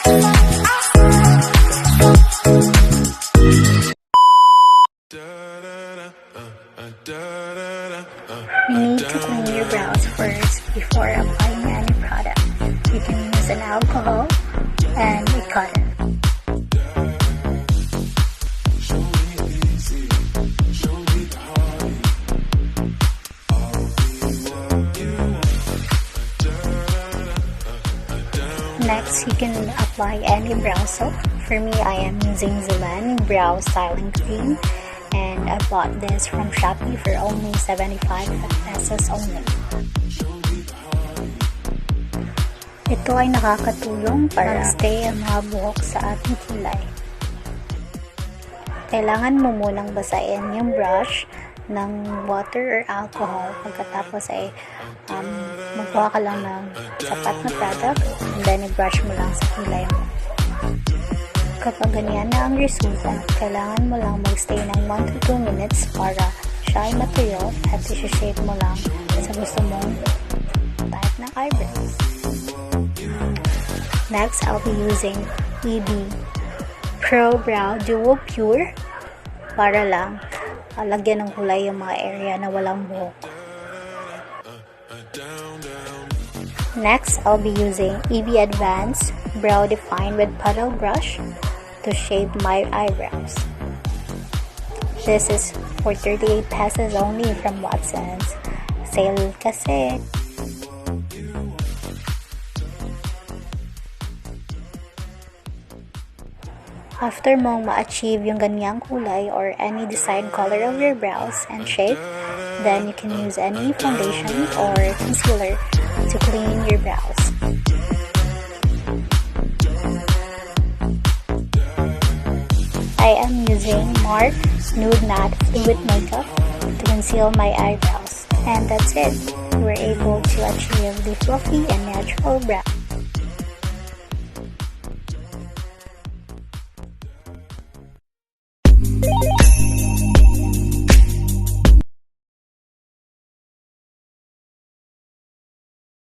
You need to clean your brows first before applying any product. You can use an alcohol and a cotton. Next, you can apply any brow soap. For me, I am using Zilin Brow Styling Cream, and I bought this from Shopee for only 75 pesos only. Ito ay nakakatulong para stay ang mga buhok sa ating kilay. Kailangan mo munang basahin yung brush ng water or alcohol. Pagkatapos ay magkuha ka lang ng sapat na product and then i-brush mo lang sa kilay mo. Kapag ganyan na ang resulta, kailangan mo lang magstay ng 1 to 2 minutes para siya ay matuyo at i-shape mo lang sa gusto mong type na eyebrows. Next, I'll be using EB Pro Brow Duo Pure para lang lagyan ng kulay yung mga area na walang buhok. Next, I'll be using EB Advanced Brow Define with Puddle Brush to shape my eyebrows. This is for 38 pesos only from Watson's. Sale kasi. After mong ma-achieve yung ganyang kulay or any desired color of your brows and shape, then you can use any foundation or concealer to clean your brows. I am using MARC Nude Matte Fluid Makeup to conceal my eyebrows. And that's it. You were able to achieve the fluffy and natural brows.